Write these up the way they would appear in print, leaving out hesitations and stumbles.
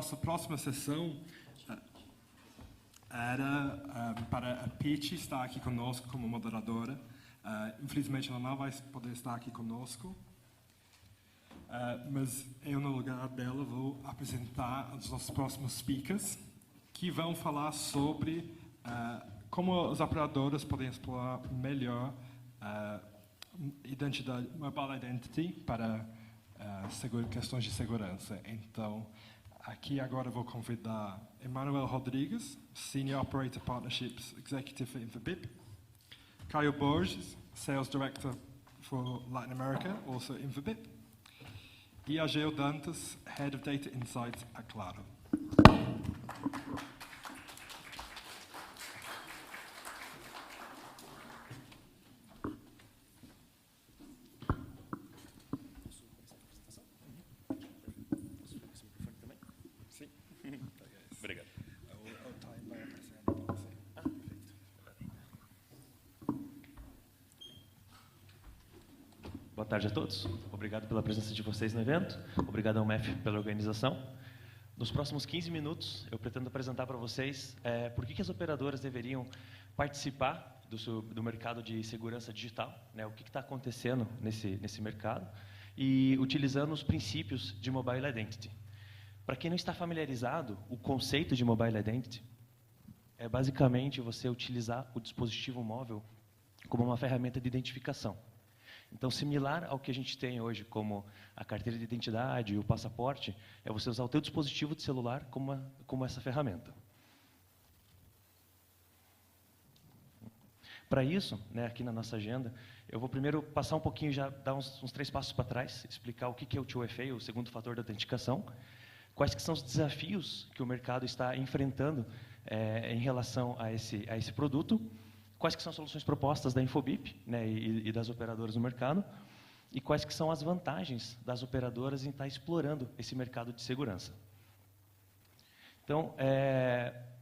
nossa próxima sessão era para a Peach estar aqui conosco como moderadora. Infelizmente, ela não vai poder estar aqui conosco, mas eu, no lugar dela, vou apresentar os nossos próximos speakers, que vão falar sobre como os operadores podem explorar melhor mobile identity para questões de segurança. Então, aqui agora vou convidar Emanuel Rodrigues, Senior Operator Partnerships Executive for Infobip, Caio Borges, Sales Director for Latin America, also Infobip, e Ageu Dantas, Head of Data Insights at Claro. Boa tarde a todos. Obrigado pela presença de vocês no evento. Obrigado ao MEF pela organização. Nos próximos 15 minutos, eu pretendo apresentar para vocês por que as operadoras deveriam participar do mercado de segurança digital, né, o que está acontecendo nesse mercado, e utilizando os princípios de Mobile Identity. Para quem não está familiarizado, o conceito de Mobile Identity é basicamente você utilizar o dispositivo móvel como uma ferramenta de identificação. Então, similar ao que a gente tem hoje como a carteira de identidade e o passaporte, é você usar o teu dispositivo de celular como essa ferramenta. Para isso, né, aqui na nossa agenda, eu vou primeiro passar um pouquinho, já dar uns 3 passos para trás, explicar o que é o 2FA, o segundo fator de autenticação, quais que são os desafios que o mercado está enfrentando em relação a esse produto, quais que são as soluções propostas da Infobip, né, e das operadoras no mercado, e quais que são as vantagens das operadoras em estar explorando esse mercado de segurança. Então,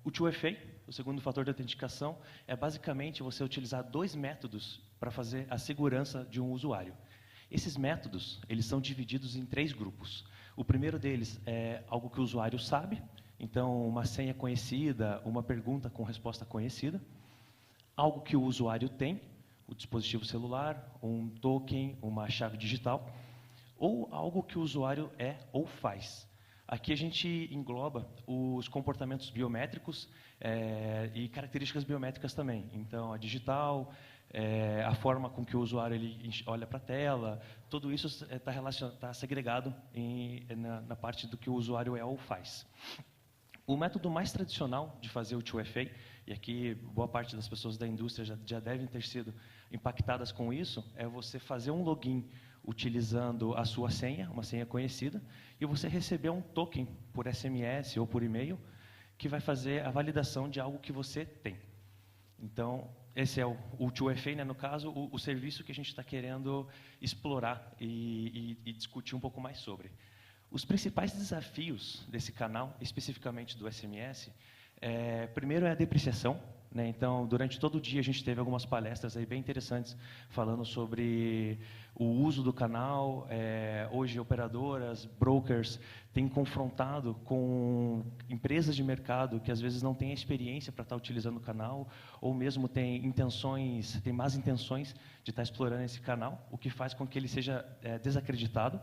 o 2FA, o segundo fator de autenticação, é basicamente você utilizar 2 métodos para fazer a segurança de um usuário. Esses métodos, eles são divididos em 3 grupos. O primeiro deles é algo que o usuário sabe, então uma senha conhecida, uma pergunta com resposta conhecida. Algo que o usuário tem, o dispositivo celular, um token, uma chave digital, ou algo que o usuário é ou faz. Aqui a gente engloba os comportamentos biométricos e características biométricas também. Então, a digital, a forma com que o usuário olha para a tela, tudo isso está segregado na parte do que o usuário é ou faz. O método mais tradicional de fazer o 2FA, e aqui boa parte das pessoas da indústria já devem ter sido impactadas com isso, é você fazer um login utilizando a sua senha, uma senha conhecida, e você receber um token por SMS ou por e-mail, que vai fazer a validação de algo que você tem. Então, esse é o 2FA, né, no caso, o serviço que a gente está querendo explorar e discutir um pouco mais sobre. Os principais desafios desse canal, especificamente do SMS, primeiro é a depreciação, né? Então, durante todo o dia a gente teve algumas palestras aí bem interessantes falando sobre o uso do canal. Hoje, operadoras, brokers têm confrontado com empresas de mercado que às vezes não têm a experiência para estar utilizando o canal, ou mesmo têm más intenções de estar explorando esse canal, o que faz com que ele seja desacreditado.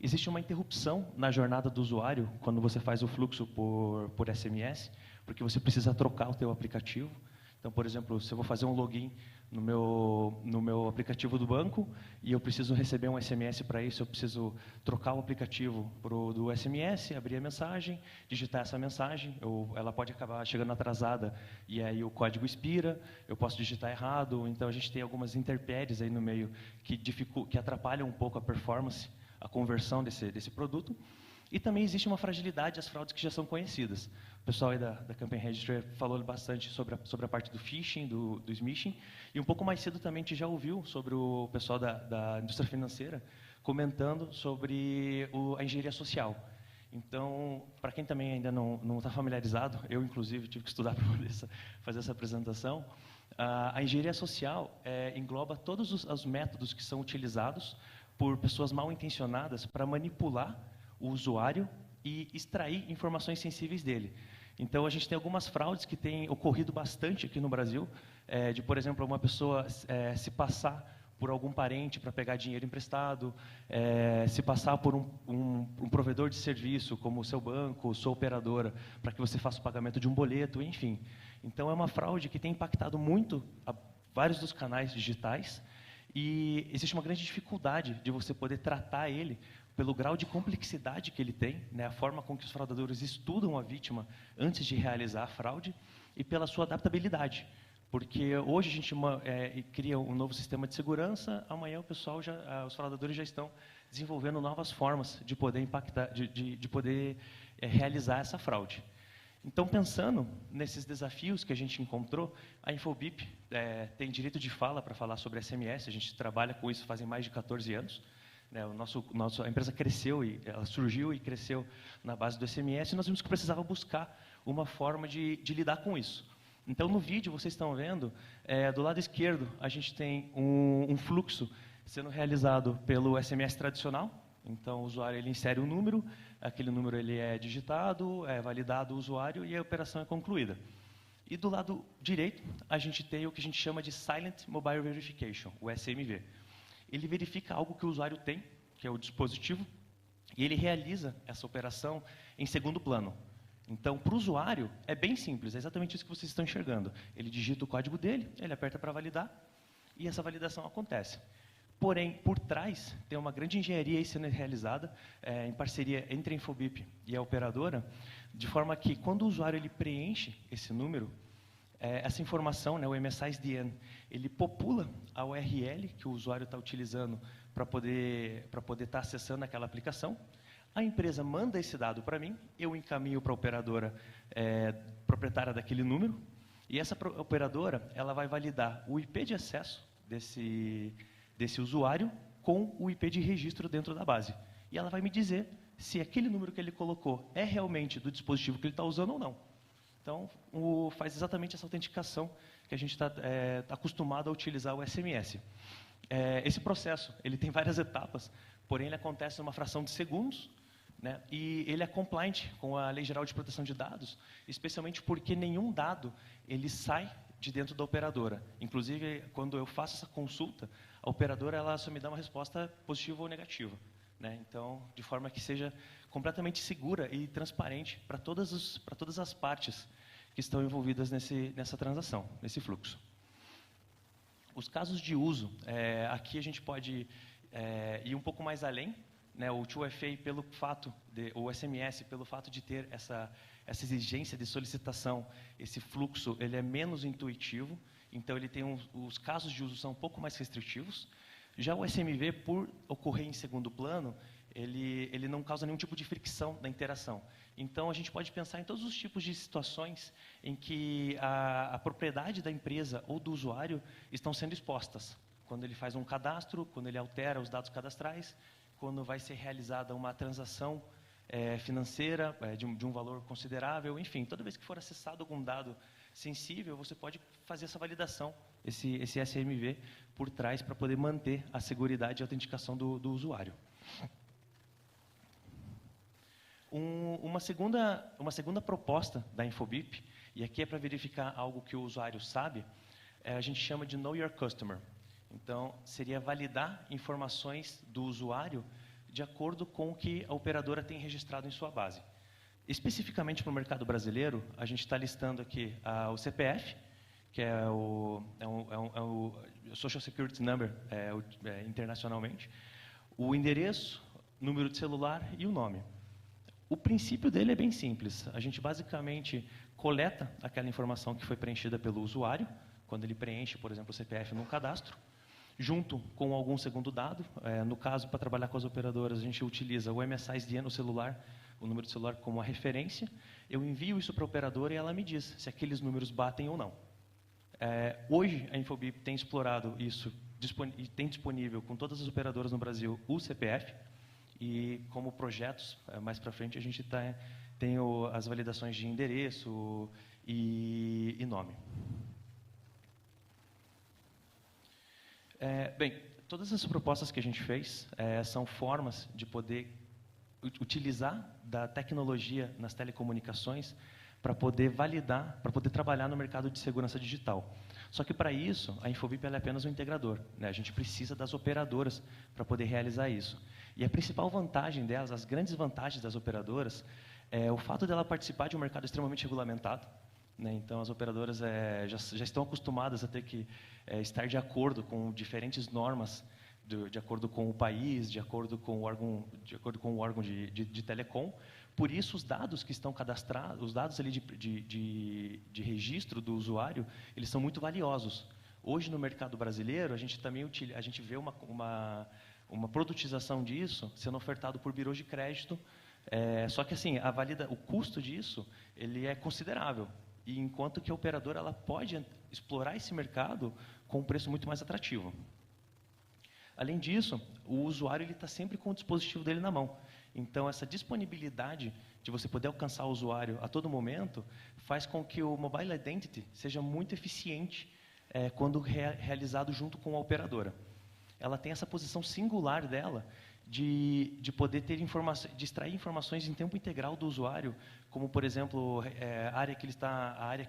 Existe uma interrupção na jornada do usuário quando você faz o fluxo por SMS, porque você precisa trocar o teu aplicativo. Então, por exemplo, se eu vou fazer um login no meu aplicativo do banco e eu preciso receber um SMS para isso, eu preciso trocar o aplicativo do SMS, abrir a mensagem, digitar essa mensagem, ela pode acabar chegando atrasada e aí o código expira, eu posso digitar errado, então a gente tem algumas intempéries aí no meio que atrapalham um pouco a performance, a conversão desse produto. E também existe uma fragilidade às fraudes que já são conhecidas. O pessoal aí da Campaign Registry falou bastante sobre a parte do phishing, do smishing, e um pouco mais cedo também a gente já ouviu sobre o pessoal da indústria financeira comentando sobre a engenharia social. Então, para quem também ainda não está familiarizado, eu inclusive tive que estudar para poder fazer essa apresentação, a engenharia social engloba todos os métodos que são utilizados por pessoas mal intencionadas para manipular o usuário e extrair informações sensíveis dele. Então, a gente tem algumas fraudes que têm ocorrido bastante aqui no Brasil, de, por exemplo, uma pessoa se passar por algum parente para pegar dinheiro emprestado, se passar por um provedor de serviço, como o seu banco, sua operadora, para que você faça o pagamento de um boleto, enfim. Então, é uma fraude que tem impactado muito vários dos canais digitais, e existe uma grande dificuldade de você poder tratar ele pelo grau de complexidade que ele tem, né, a forma com que os fraudadores estudam a vítima antes de realizar a fraude, e pela sua adaptabilidade. Porque hoje a gente cria um novo sistema de segurança, amanhã o pessoal os fraudadores já estão desenvolvendo novas formas de poder impactar, de poder realizar essa fraude. Então, pensando nesses desafios que a gente encontrou, a Infobip tem direito de fala para falar sobre SMS, a gente trabalha com isso fazem mais de 14 anos. Né, a empresa cresceu, ela surgiu e cresceu na base do SMS, e nós vimos que precisava buscar uma forma de lidar com isso. Então, no vídeo, vocês estão vendo, do lado esquerdo, a gente tem um fluxo sendo realizado pelo SMS tradicional. Então, o usuário ele insere um número, aquele número ele é digitado, é validado o usuário e a operação é concluída. E do lado direito, a gente tem o que a gente chama de Silent Mobile Verification, o SMV. Ele verifica algo que o usuário tem, que é o dispositivo, e ele realiza essa operação em segundo plano. Então, para o usuário, é bem simples, é exatamente isso que vocês estão enxergando. Ele digita o código dele, ele aperta para validar, e essa validação acontece. Porém, por trás, tem uma grande engenharia aí sendo realizada, em parceria entre a Infobip e a operadora, de forma que, quando o usuário ele preenche esse número, essa informação, né, o MSISDN, ele popula a URL que o usuário está utilizando para poder estar acessando aquela aplicação. A empresa manda esse dado para mim, eu encaminho para a operadora proprietária daquele número, e essa operadora ela vai validar o IP de acesso desse usuário com o IP de registro dentro da base. E ela vai me dizer se aquele número que ele colocou é realmente do dispositivo que ele está usando ou não. Então, faz exatamente essa autenticação que a gente está acostumado a utilizar o SMS. Esse processo ele tem várias etapas, porém ele acontece numa fração de segundos, né, e ele é compliant com a Lei Geral de Proteção de Dados, especialmente porque nenhum dado ele sai de dentro da operadora. Inclusive, quando eu faço essa consulta, a operadora ela só me dá uma resposta positiva ou negativa. Né? Então, de forma que seja completamente segura e transparente para todas as partes que estão envolvidas nessa transação, nesse fluxo. Os casos de uso, aqui a gente pode ir um pouco mais além, né? O 2FA, o SMS, pelo fato de ter essa exigência de solicitação, esse fluxo, ele é menos intuitivo, então ele tem os casos de uso são um pouco mais restritivos. Já o SMV, por ocorrer em segundo plano, ele não causa nenhum tipo de fricção na interação. Então, a gente pode pensar em todos os tipos de situações em que a propriedade da empresa ou do usuário estão sendo expostas. Quando ele faz um cadastro, quando ele altera os dados cadastrais, quando vai ser realizada uma transação financeira de um valor considerável, enfim, toda vez que for acessado algum dado sensível, você pode fazer essa validação, esse SMV, por trás, para poder manter a seguridade e a autenticação do usuário. Uma segunda proposta da Infobip, e aqui é para verificar algo que o usuário sabe, a gente chama de Know Your Customer. Então, seria validar informações do usuário de acordo com o que a operadora tem registrado em sua base. Especificamente para o mercado brasileiro, a gente está listando aqui o CPF, que é o Social Security Number internacionalmente, o endereço, número de celular e o nome. O princípio dele é bem simples. A gente basicamente coleta aquela informação que foi preenchida pelo usuário, quando ele preenche, por exemplo, o CPF num cadastro, junto com algum segundo dado. No caso, para trabalhar com as operadoras, a gente utiliza o MSISDN no celular, o número de celular como a referência. Eu envio isso para a operadora e ela me diz se aqueles números batem ou não. Hoje, a Infobip tem explorado isso e tem disponível com todas as operadoras no Brasil o CPF, e como projetos, mais para frente, a gente tem as validações de endereço e nome. Bem, todas as propostas que a gente fez são formas de poder utilizar da tecnologia nas telecomunicações para poder validar, para poder trabalhar no mercado de segurança digital. Só que, para isso, a Infobip é apenas um integrador, né? A gente precisa das operadoras para poder realizar isso. E a principal vantagem delas, as grandes vantagens das operadoras, é o fato dela participar de um mercado extremamente regulamentado, né? Então, as operadoras já estão acostumadas a ter que estar de acordo com diferentes normas, de acordo com o país, de acordo com o órgão de telecom. Por isso, os dados que estão cadastrados, os dados ali de registro do usuário, eles são muito valiosos. Hoje, no mercado brasileiro, a gente também vê uma produtização disso sendo ofertado por birôs de crédito. Só que assim, o custo disso ele é considerável. E enquanto que a operadora ela pode explorar esse mercado com um preço muito mais atrativo. Além disso, o usuário está sempre com o dispositivo dele na mão. Então, essa disponibilidade de você poder alcançar o usuário a todo momento faz com que o Mobile Identity seja muito eficiente quando realizado junto com a operadora. Ela tem essa posição singular dela de poder ter de extrair informações em tempo integral do usuário, como, por exemplo, a área que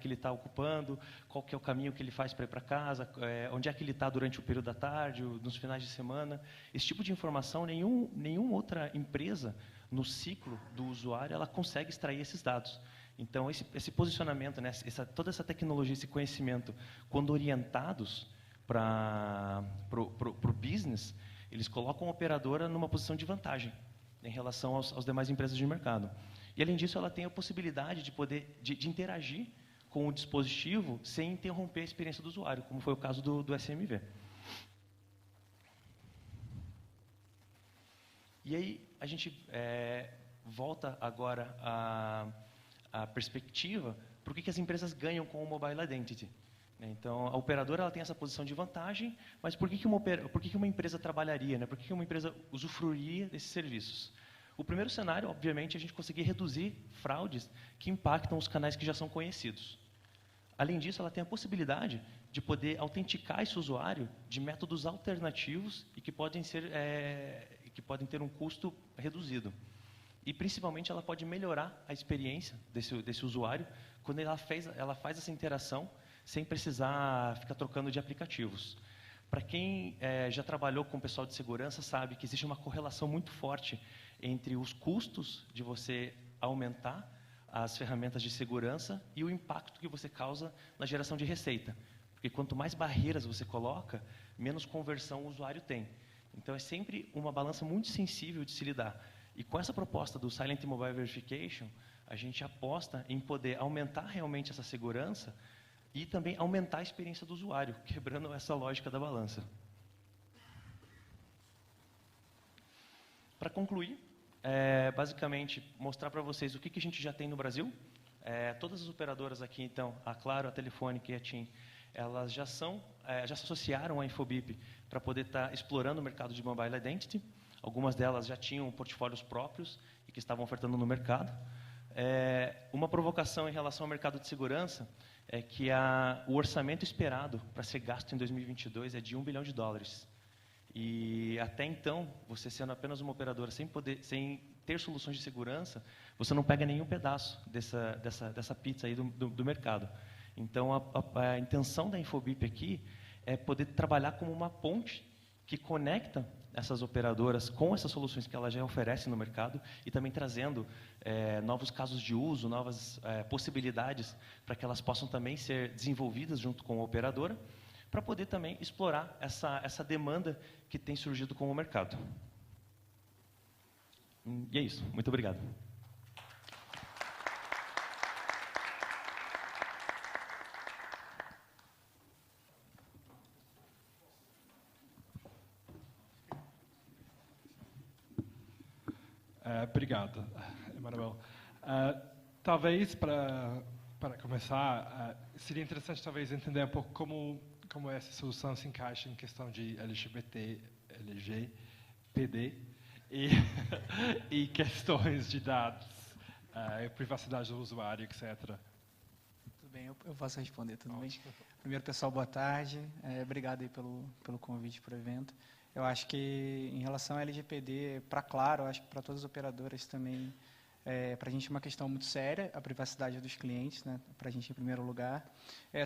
ele está ocupando, qual que é o caminho que ele faz para ir para casa, onde é que ele está durante o período da tarde, nos finais de semana. Esse tipo de informação, nenhuma outra empresa no ciclo do usuário ela consegue extrair esses dados. Então, esse posicionamento, né, toda essa tecnologia, esse conhecimento, quando orientados para o business, eles colocam a operadora numa posição de vantagem em relação aos demais empresas de mercado. E, além disso, ela tem a possibilidade de interagir com o dispositivo sem interromper a experiência do usuário, como foi o caso do SMV. E aí, a gente volta agora à perspectiva para o que as empresas ganham com o Mobile Identity. Então, a operadora ela tem essa posição de vantagem, mas por que uma empresa trabalharia, né? Por que uma empresa usufruiria desses serviços? O primeiro cenário, obviamente, é a gente conseguir reduzir fraudes que impactam os canais que já são conhecidos. Além disso, ela tem a possibilidade de poder autenticar esse usuário de métodos alternativos e que podem ter um custo reduzido. E, principalmente, ela pode melhorar a experiência desse usuário quando ela faz essa interação sem precisar ficar trocando de aplicativos. Para quem já trabalhou com o pessoal de segurança, sabe que existe uma correlação muito forte entre os custos de você aumentar as ferramentas de segurança e o impacto que você causa na geração de receita. Porque quanto mais barreiras você coloca, menos conversão o usuário tem. Então, é sempre uma balança muito sensível de se lidar. E com essa proposta do Silent Mobile Verification, a gente aposta em poder aumentar realmente essa segurança e também aumentar a experiência do usuário, quebrando essa lógica da balança. Para concluir, basicamente, mostrar para vocês o que a gente já tem no Brasil. Todas as operadoras aqui, então, a Claro, a Telefônica e a TIM, elas já se associaram à Infobip para poder estar explorando o mercado de Mobile Identity. Algumas delas já tinham portfólios próprios e que estavam ofertando no mercado. Uma provocação em relação ao mercado de segurança é que o orçamento esperado para ser gasto em 2022 é de US$1 bilhão. E até então, você sendo apenas uma operadora sem ter soluções de segurança, você não pega nenhum pedaço dessa pizza aí do mercado. Então, a intenção da Infobip aqui é poder trabalhar como uma ponte que conecta essas operadoras com essas soluções que elas já oferecem no mercado e também trazendo novos casos de uso, novas possibilidades para que elas possam também ser desenvolvidas junto com a operadora, para poder também explorar essa demanda que tem surgido com o mercado. E é isso. Muito obrigado. Obrigado, Emanuel. Talvez, para começar, seria interessante talvez entender um pouco como essa solução se encaixa em questão de LGBT, LGPD e questões de dados, privacidade do usuário, etc. Tudo bem, eu posso responder, tudo bem? Primeiro, pessoal, boa tarde. Obrigado aí pelo convite para o evento. Eu acho que, em relação ao LGPD, para Claro, eu acho que para todas as operadoras também Para a gente é uma questão muito séria, a privacidade dos clientes, né? Para a gente em primeiro lugar.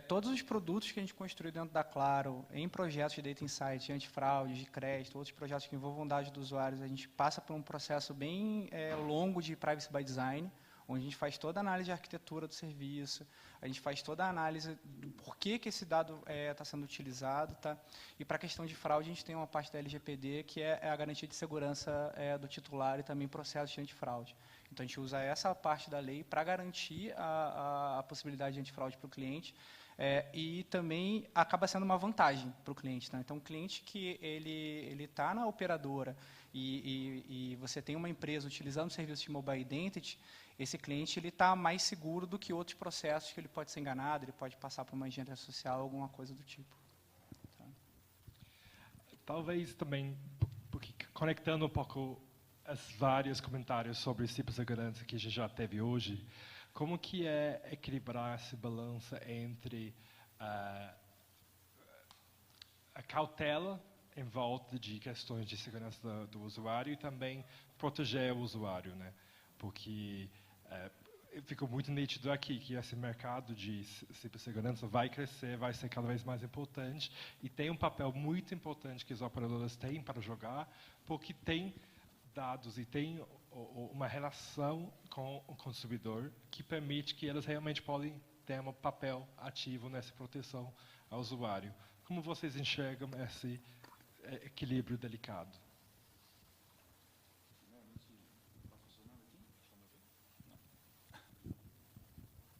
Todos os produtos que a gente construiu dentro da Claro, em projetos de Data Insight, de antifraude, de crédito, outros projetos que envolvam dados dos usuários, a gente passa por um processo bem longo de Privacy by Design, onde a gente faz toda a análise de arquitetura do serviço, a gente faz toda a análise do porquê que esse dado está sendo utilizado. Tá? E para a questão de fraude, a gente tem uma parte da LGPD, que é a garantia de segurança do titular e também processos de antifraude. Então, a gente usa essa parte da lei para garantir a possibilidade de antifraude para o cliente, e também acaba sendo uma vantagem para o cliente. Tá? Então, o cliente que ele está na operadora e você tem uma empresa utilizando o serviço de Mobile Identity, esse cliente está mais seguro do que outros processos que ele pode ser enganado, ele pode passar por uma engenharia social, alguma coisa do tipo. Tá? Talvez também, porque conectando um pouco os vários comentários sobre cibersegurança que a gente já teve hoje, como que é equilibrar essa balança entre a cautela em volta de questões de segurança do usuário e também proteger o usuário, né? Porque ficou muito nítido aqui que esse mercado de cibersegurança vai crescer, vai ser cada vez mais importante e tem um papel muito importante que os operadores têm para jogar, porque tem dados e tem uma relação com o consumidor que permite que eles realmente podem ter um papel ativo nessa proteção ao usuário. Como vocês enxergam esse equilíbrio delicado?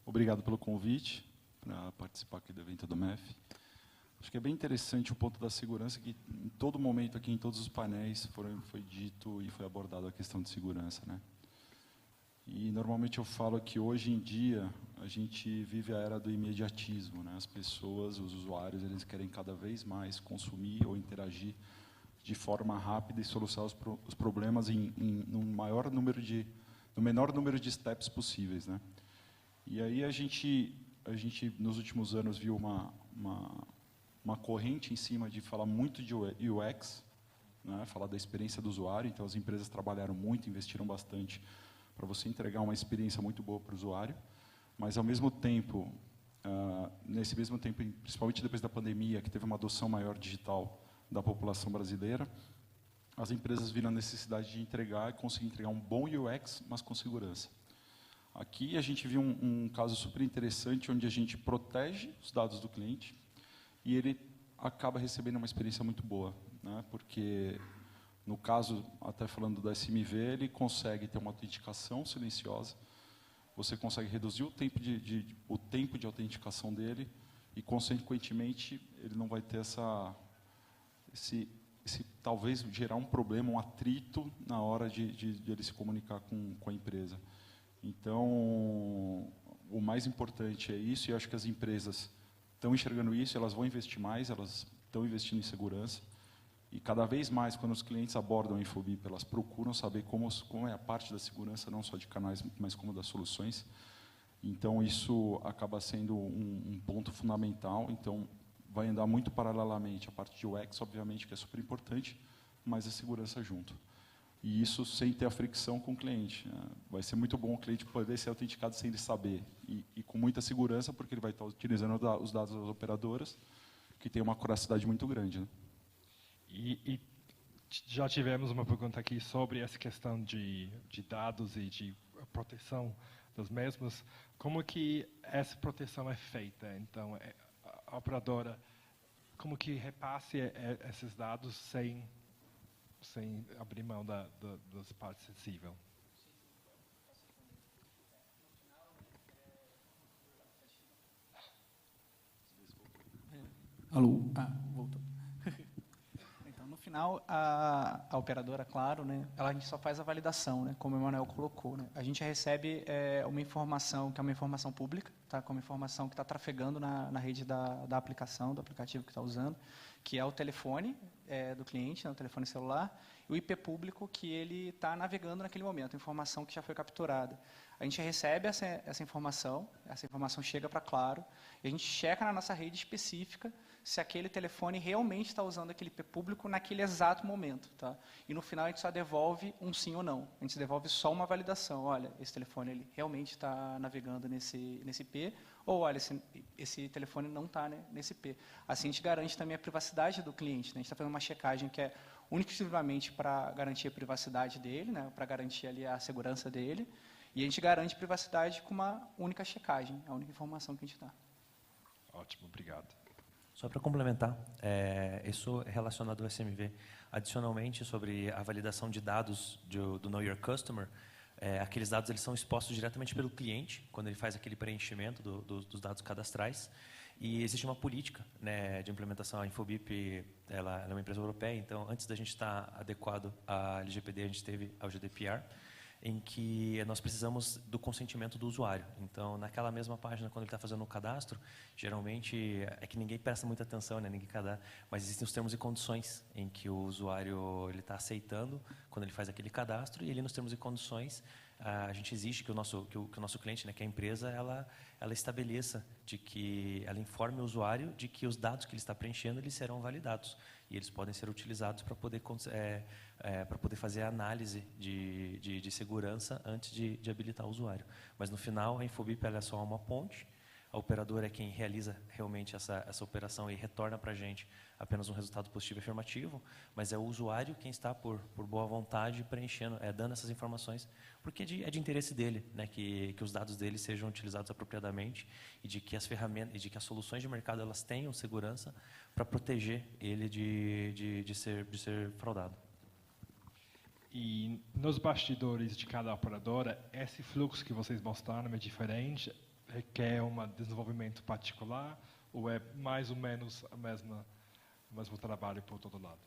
Obrigado pelo convite para participar aqui do evento do MEF. Acho que é bem interessante o ponto da segurança, que em todo momento aqui, em todos os painéis, foi dito e foi abordado a questão de segurança, né? E normalmente eu falo que hoje em dia a gente vive a era do imediatismo, né? As pessoas, os usuários, eles querem cada vez mais consumir ou interagir de forma rápida e solucionar os problemas no menor número de steps possíveis, né? E aí a gente nos últimos anos viu uma corrente em cima de falar muito de UX, né, falar da experiência do usuário. Então, as empresas trabalharam muito, investiram bastante para você entregar uma experiência muito boa para o usuário. Mas, ao mesmo tempo, nesse mesmo tempo, principalmente depois da pandemia, que teve uma adoção maior digital da população brasileira, as empresas viram a necessidade de conseguir entregar um bom UX, mas com segurança. Aqui a gente viu um caso super interessante, onde a gente protege os dados do cliente e ele acaba recebendo uma experiência muito boa, né? Porque, no caso, até falando do SMV, ele consegue ter uma autenticação silenciosa, você consegue reduzir o tempo de autenticação dele e, consequentemente, ele não vai ter talvez gerar um problema, um atrito na hora de ele se comunicar com a empresa. Então, o mais importante é isso, e eu acho que as empresas estão enxergando isso, elas vão investir mais, elas estão investindo em segurança, e cada vez mais, quando os clientes abordam a Infobip, elas procuram saber como é a parte da segurança, não só de canais, mas como das soluções. Então, isso acaba sendo um ponto fundamental. Então, vai andar muito paralelamente a parte de UX, obviamente, que é super importante, mas a segurança junto. E isso sem ter a fricção com o cliente. Vai ser muito bom o cliente poder ser autenticado sem ele saber. E com muita segurança, porque ele vai estar utilizando os dados das operadoras, que tem uma acuracidade muito grande, né? E já tivemos uma pergunta aqui sobre essa questão de dados e de proteção dos mesmos. Como que essa proteção é feita? Então, a operadora, como que repasse esses dados sem abrir mão das partes sensíveis? Alô? Voltou. Então, no final, a operadora, claro, né, a gente só faz a validação, né, como o Emanuel colocou. Né. A gente recebe uma informação, que é uma informação pública, tá, como informação que está trafegando na rede da aplicação, do aplicativo que está usando, que é o telefone do cliente, né, o telefone celular, e o IP público que ele está navegando naquele momento, a informação que já foi capturada. A gente recebe essa informação chega para Claro, e a gente checa na nossa rede específica se aquele telefone realmente está usando aquele IP público naquele exato momento. Tá? E no final a gente só devolve um sim ou não. A gente devolve só uma validação. Olha, esse telefone ele realmente está navegando nesse IP, ou olha, esse telefone não está, né, nesse IP. Assim a gente garante também a privacidade do cliente. Né? A gente está fazendo uma checagem que é única e exclusivamente para garantir a privacidade dele, né, para garantir ali a segurança dele, e a gente garante privacidade com uma única checagem, a única informação que a gente dá. Ótimo, obrigado. Só para complementar, isso relacionado ao SMV. Adicionalmente, sobre a validação de dados do Know Your Customer, aqueles dados eles são expostos diretamente pelo cliente, quando ele faz aquele preenchimento dos dados cadastrais. E existe uma política, né, de implementação. A Infobip ela é uma empresa europeia, então, antes da gente estar adequado à LGPD, a gente teve ao GDPR, em que nós precisamos do consentimento do usuário. Então, naquela mesma página, quando ele está fazendo o cadastro, geralmente é que ninguém presta muita atenção, né, ninguém cadastra, mas existem os termos e condições em que o usuário está aceitando quando ele faz aquele cadastro, e ali nos termos e condições a gente exige que o nosso cliente, né, que a empresa, ela estabeleça de que ela informe o usuário de que os dados que ele está preenchendo eles serão validados e eles podem ser utilizados para poder fazer a análise de segurança antes de habilitar o usuário. Mas no final a Infobip ela é só uma ponte. A operadora é quem realiza realmente essa operação e retorna para a gente apenas um resultado positivo e afirmativo, mas é o usuário quem está por boa vontade preenchendo, dando essas informações, porque é de interesse dele, né, que os dados dele sejam utilizados apropriadamente e de que as ferramentas e de que as soluções de mercado elas tenham segurança para proteger ele de ser fraudado. E nos bastidores de cada operadora, esse fluxo que vocês mostraram é diferente? Requer um desenvolvimento particular ou é mais ou menos o mesmo trabalho por todo lado?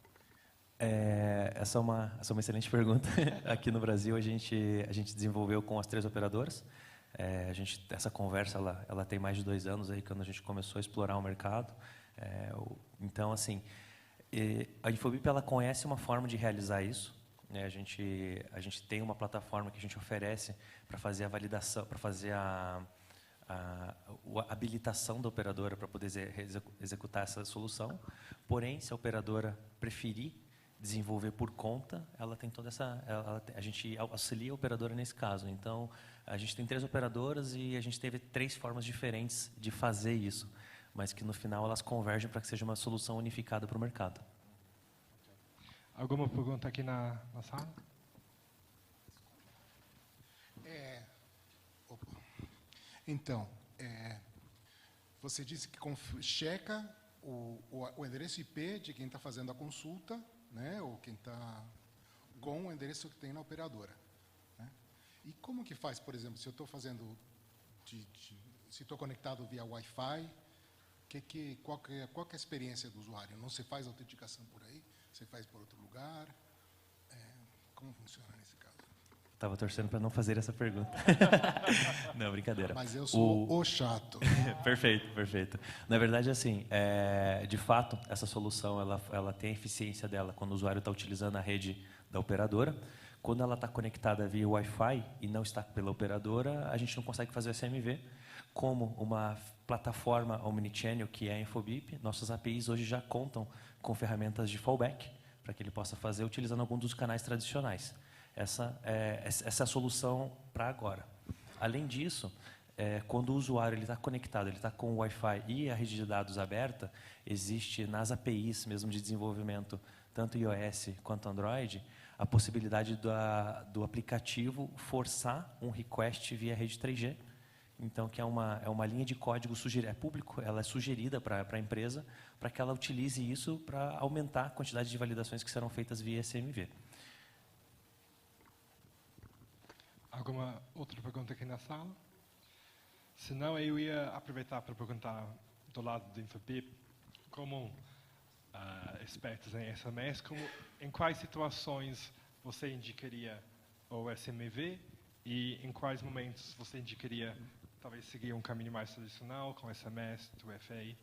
Essa é uma excelente pergunta. Aqui no Brasil a gente desenvolveu com as 3 operadoras. Essa conversa ela tem mais de 2 anos aí quando a gente começou a explorar o mercado. Então assim, a Infobip ela conhece uma forma de realizar isso. A gente tem uma plataforma que a gente oferece para fazer a validação, para fazer a habilitação da operadora para poder executar essa solução. Porém, se a operadora preferir desenvolver por conta, ela tem toda a gente auxilia a operadora nesse caso. Então, a gente tem 3 operadoras e a gente teve 3 formas diferentes de fazer isso, mas que no final elas convergem para que seja uma solução unificada para o mercado. Alguma pergunta aqui na sala? Então, você disse que checa o endereço IP de quem está fazendo a consulta, né, ou quem está com o endereço que tem na operadora. Né? E como que faz, por exemplo, se eu estou fazendo, se estou conectado via Wi-Fi, qual que é a experiência do usuário? Não se faz autenticação por aí? Você faz por outro lugar? Como funciona nesse caso? Estava torcendo para não fazer essa pergunta. Não, brincadeira. Mas eu sou o chato. Perfeito. Na verdade, assim, de fato, essa solução ela tem a eficiência dela quando o usuário está utilizando a rede da operadora. Quando ela está conectada via Wi-Fi e não está pela operadora, a gente não consegue fazer o SMV. Como uma plataforma omnichannel que é a Infobip, nossas APIs hoje já contam com ferramentas de fallback para que ele possa fazer utilizando algum dos canais tradicionais. Essa é a solução para agora. Além disso, quando o usuário está conectado, ele está com o Wi-Fi e a rede de dados aberta, existe nas APIs mesmo de desenvolvimento, tanto iOS quanto Android, a possibilidade do aplicativo forçar um request via rede 3G. Então, que é uma linha de código público, ela é sugerida para a empresa, para que ela utilize isso para aumentar a quantidade de validações que serão feitas via SMV. Alguma outra pergunta aqui na sala? Se não, eu ia aproveitar para perguntar do lado do Infobip, como expertos em SMS, em quais situações você indicaria o SMV e em quais momentos você indicaria talvez seguir um caminho mais tradicional, com SMS, 2FA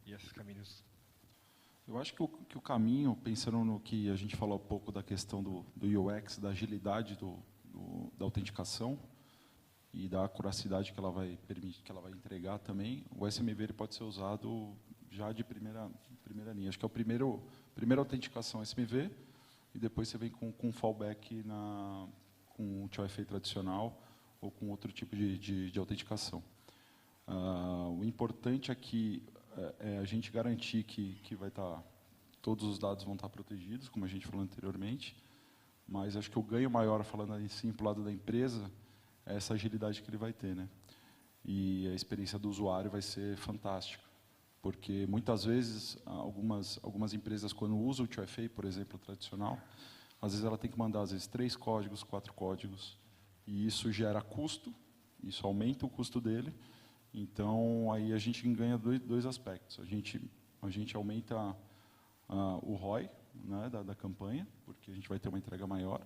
e esses caminhos? Eu acho que o caminho, pensando no que a gente falou há pouco da questão do UX, da agilidade da autenticação e da acuracidade que ela vai entregar também, o SMV ele pode ser usado já de primeira linha. Acho que é primeira autenticação SMV, e depois você vem com fallback com o 2FA tradicional ou com outro tipo de autenticação. O importante aqui é a gente garantir que todos os dados vão estar protegidos, como a gente falou anteriormente, mas acho que o ganho maior, falando assim para o lado da empresa, é essa agilidade que ele vai ter, né? E a experiência do usuário vai ser fantástica, porque muitas vezes algumas empresas, quando usam o 2FA, por exemplo, tradicional, às vezes ela tem que mandar 3 códigos, 4 códigos, e isso gera custo, isso aumenta o custo dele. Então aí a gente ganha dois aspectos. A gente aumenta o ROI, né, da campanha, porque a gente vai ter uma entrega maior,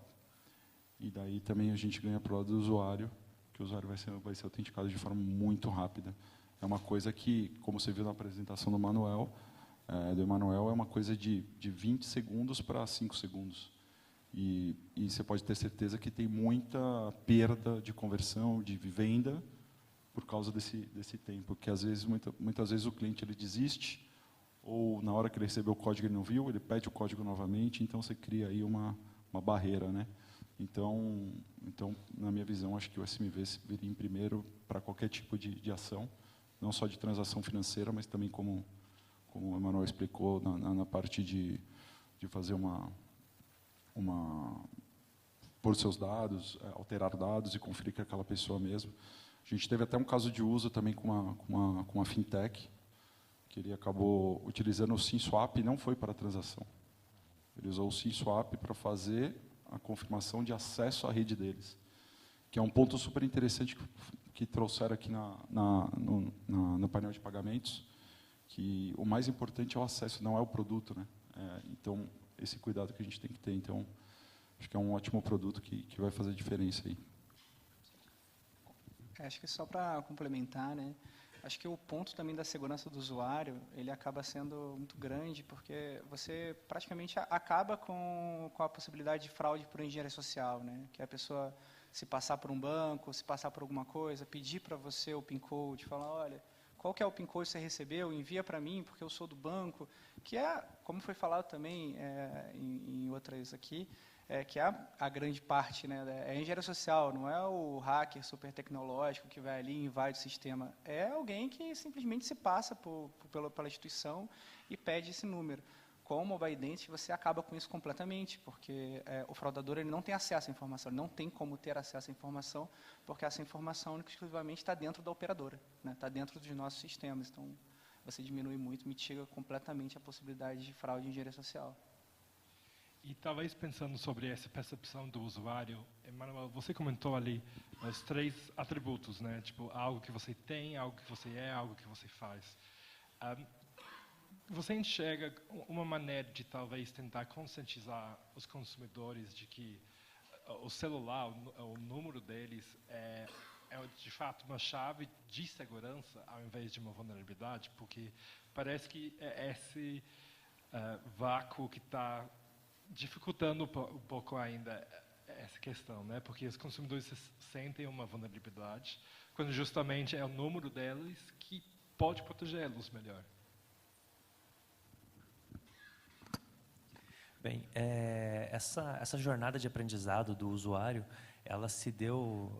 e daí também a gente ganha para o lado do usuário, que o usuário vai ser autenticado de forma muito rápida. É uma coisa que, como você viu na apresentação do Emanuel, é uma coisa de 20 segundos para 5 segundos. E você pode ter certeza que tem muita perda de conversão, de venda, por causa desse tempo, que às vezes, muitas vezes o cliente ele desiste, ou na hora que ele recebeu o código ele não viu, ele pede o código novamente, então você cria aí uma barreira, né? Então, na minha visão, acho que o SMV viria em primeiro para qualquer tipo de ação, não só de transação financeira, mas também, como o Emanuel explicou, na parte de fazer pôr seus dados, alterar dados e conferir que é aquela pessoa mesmo. A gente teve até um caso de uso também com uma fintech, que ele acabou utilizando o SimSwap e não foi para a transação. Ele usou o SimSwap para fazer a confirmação de acesso à rede deles, que é um ponto super interessante que trouxeram aqui no painel de pagamentos, que o mais importante é o acesso, não é o produto, né? Então, esse cuidado que a gente tem que ter. Então, acho que é um ótimo produto que vai fazer diferença aí. Acho que só para complementar, né? Acho que o ponto também da segurança do usuário, ele acaba sendo muito grande, porque você praticamente acaba com a possibilidade de fraude por engenharia social, né? Que a pessoa se passar por um banco, se passar por alguma coisa, pedir para você o PIN code, falar, olha, qual que é o PIN code que você recebeu, envia para mim, porque eu sou do banco, que é, como foi falado também em outras aqui, que é a grande parte, né, é a engenharia social, não é o hacker super tecnológico que vai ali e invade o sistema, é alguém que simplesmente se passa pela instituição e pede esse número. Com o Mobile Identity, você acaba com isso completamente, porque o fraudador ele não tem acesso à informação, ele não tem como ter acesso à informação, porque essa informação única e exclusivamente está dentro da operadora, né, está dentro dos nossos sistemas. Então, você diminui muito, mitiga completamente a possibilidade de fraude em engenharia social. E talvez pensando sobre essa percepção do usuário, Emanuel, você comentou ali os 3 atributos, né? Tipo, algo que você tem, algo que você é, algo que você faz. Você enxerga uma maneira de talvez tentar conscientizar os consumidores de que o celular, o número deles é de fato uma chave de segurança ao invés de uma vulnerabilidade? Porque parece que é esse vácuo que está dificultando um pouco ainda essa questão, né? Porque os consumidores sentem uma vulnerabilidade, quando justamente é o número deles que pode protegê-los melhor. Bem, essa jornada de aprendizado do usuário, ela se deu,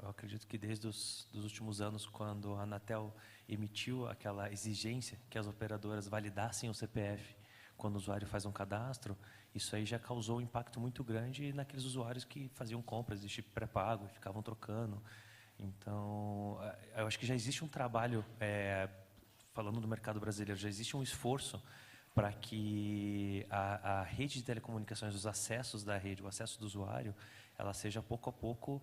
eu acredito que desde os últimos anos, quando a Anatel emitiu aquela exigência que as operadoras validassem o CPF quando o usuário faz um cadastro, isso aí já causou um impacto muito grande naqueles usuários que faziam compras de chip pré-pago, ficavam trocando. Então, eu acho que já existe um trabalho, falando do mercado brasileiro, já existe um esforço para que a rede de telecomunicações, os acessos da rede, o acesso do usuário, ela seja pouco a pouco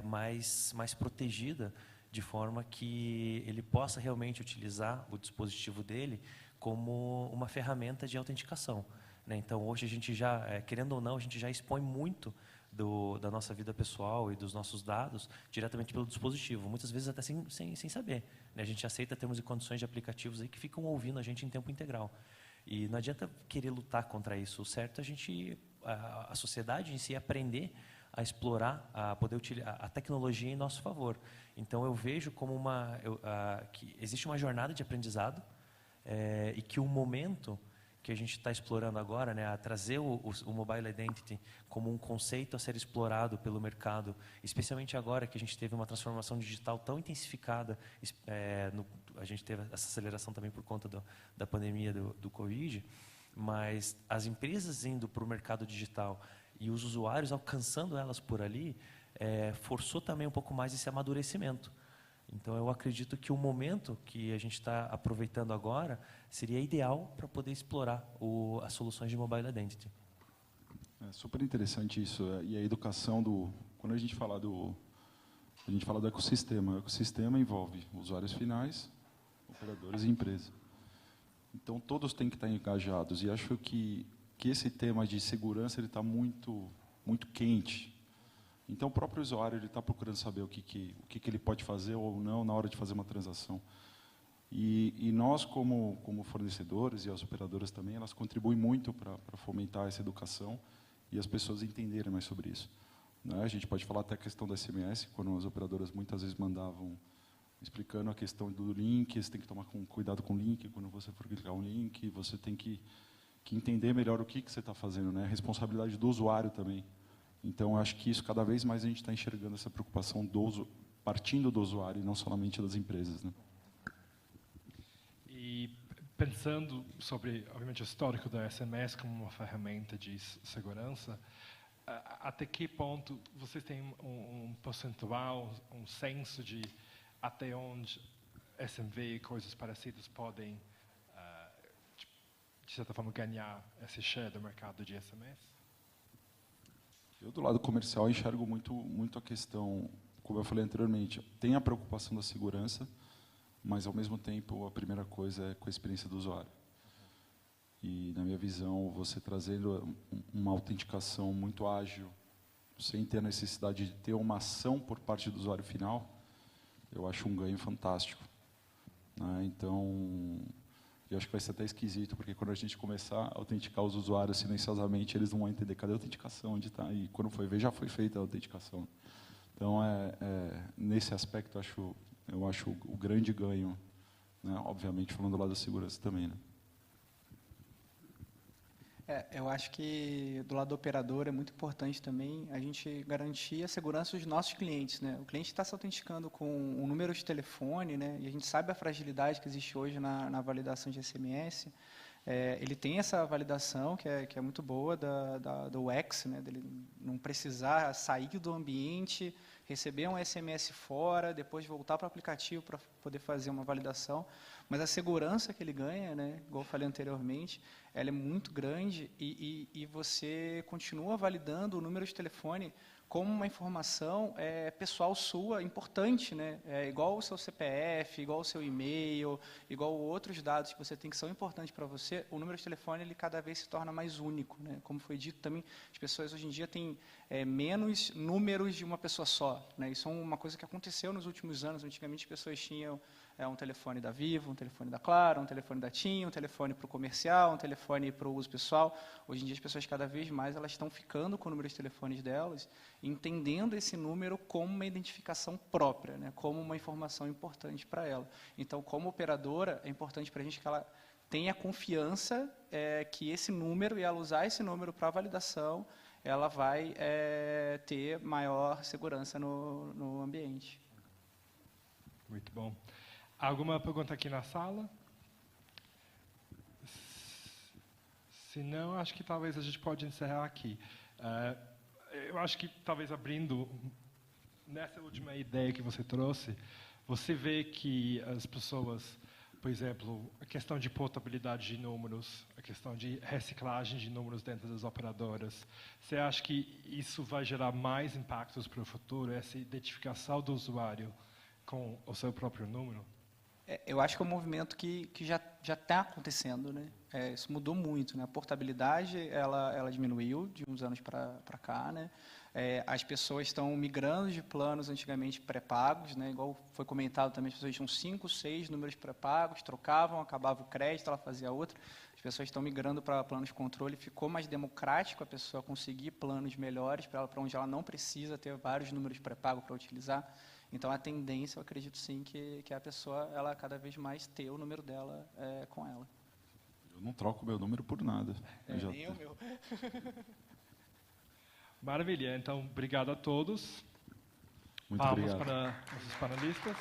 mais protegida, de forma que ele possa realmente utilizar o dispositivo dele como uma ferramenta de autenticação, né? Então, hoje a gente já, querendo ou não, a gente já expõe muito da nossa vida pessoal e dos nossos dados diretamente pelo dispositivo, muitas vezes até sem saber, né? A gente aceita termos e condições de aplicativos aí que ficam ouvindo a gente em tempo integral. E não adianta querer lutar contra isso. O certo é a sociedade em si aprender a explorar, a poder utilizar a tecnologia em nosso favor. Então, eu vejo como que existe uma jornada de aprendizado e que o momento que a gente está explorando agora, né, a trazer o Mobile Identity como um conceito a ser explorado pelo mercado, especialmente agora que a gente teve uma transformação digital tão intensificada, a gente teve essa aceleração também por conta da pandemia do Covid, mas as empresas indo para o mercado digital e os usuários alcançando elas por ali, forçou também um pouco mais esse amadurecimento. Então, eu acredito que o momento que a gente está aproveitando agora seria ideal para poder explorar as soluções de Mobile Identity. É super interessante isso. E a educação quando a gente fala do ecossistema, o ecossistema envolve usuários finais, operadores e empresas. Então, todos têm que estar engajados. E acho que esse tema de segurança ele está muito, muito quente. Então, o próprio usuário está procurando saber o que ele pode fazer ou não na hora de fazer uma transação. E nós, como fornecedores, e as operadoras também, elas contribuem muito para fomentar essa educação e as pessoas entenderem mais sobre isso. Né? A gente pode falar até a questão do SMS, quando as operadoras muitas vezes mandavam, explicando a questão do link, você tem que tomar cuidado com o link, quando você for clicar um link, você tem que entender melhor o que você está fazendo, né? A responsabilidade do usuário também. Então, acho que isso, cada vez mais, a gente está enxergando essa preocupação partindo do usuário e não somente das empresas. Né? E pensando sobre, obviamente, o histórico da SMS como uma ferramenta de segurança, até que ponto vocês têm um percentual, um senso de até onde SMV e coisas parecidas podem, de certa forma, ganhar esse share do mercado de SMS? Eu, do lado comercial, enxergo muito a questão, como eu falei anteriormente, tem a preocupação da segurança, mas, ao mesmo tempo, a primeira coisa é com a experiência do usuário. E, na minha visão, você trazendo uma autenticação muito ágil, sem ter a necessidade de ter uma ação por parte do usuário final, eu acho um ganho fantástico. Né? Então, eu acho que vai ser até esquisito, porque quando a gente começar a autenticar os usuários silenciosamente, eles não vão entender cadê a autenticação, onde está. E quando foi ver, já foi feita a autenticação. Então, nesse aspecto, eu acho o grande ganho, né? Obviamente, falando do lado da segurança também. Né? Eu acho que do lado do operador é muito importante também a gente garantir a segurança dos nossos clientes, né? O cliente está se autenticando com um número de telefone, né? E a gente sabe a fragilidade que existe hoje na validação de SMS. Ele tem essa validação que é muito boa do UX, né? Dele não precisar sair do ambiente, receber um SMS fora, depois voltar para o aplicativo para poder fazer uma validação. Mas a segurança que ele ganha, né, igual eu falei anteriormente, ela é muito grande e você continua validando o número de telefone como uma informação pessoal sua, importante, né? Igual o seu CPF, igual o seu e-mail, igual outros dados que você tem que são importantes para você, o número de telefone ele cada vez se torna mais único, né? Como foi dito também, as pessoas hoje em dia têm menos números de uma pessoa só, né? Isso é uma coisa que aconteceu nos últimos anos. Antigamente as pessoas tinham um telefone da Vivo, um telefone da Claro, um telefone da TIM, um telefone para o comercial, um telefone para o uso pessoal. Hoje em dia as pessoas cada vez mais elas estão ficando com o número de telefones delas, entendendo esse número como uma identificação própria, né? Como uma informação importante para ela. Então, como operadora, é importante para a gente que ela tenha confiança que esse número, e ela usar esse número para validação, ela vai ter maior segurança no ambiente. Muito bom. Alguma pergunta aqui na sala? Se não, acho que talvez a gente pode encerrar aqui. Eu acho que talvez abrindo, nessa última ideia que você trouxe, você vê que as pessoas, por exemplo, a questão de portabilidade de números, a questão de reciclagem de números dentro das operadoras, você acha que isso vai gerar mais impactos para o futuro, essa identificação do usuário com o seu próprio número? Eu acho que é um movimento que já está acontecendo, né? Isso mudou muito, né? A portabilidade ela diminuiu de uns anos para cá, né? As pessoas estão migrando de planos antigamente pré-pagos, né? Igual foi comentado também, as pessoas tinham 5, 6 números pré-pagos, trocavam, acabava o crédito, ela fazia outra. As pessoas estão migrando para planos de controle, ficou mais democrático a pessoa conseguir planos melhores para onde ela não precisa ter vários números pré-pagos para utilizar. Então, a tendência, eu acredito sim, que a pessoa, ela cada vez mais ter o número dela com ela. Eu não troco meu número por nada. Nem o meu. Maravilha. Então, obrigado a todos. Muito Palmas obrigado. para nossos panelistas.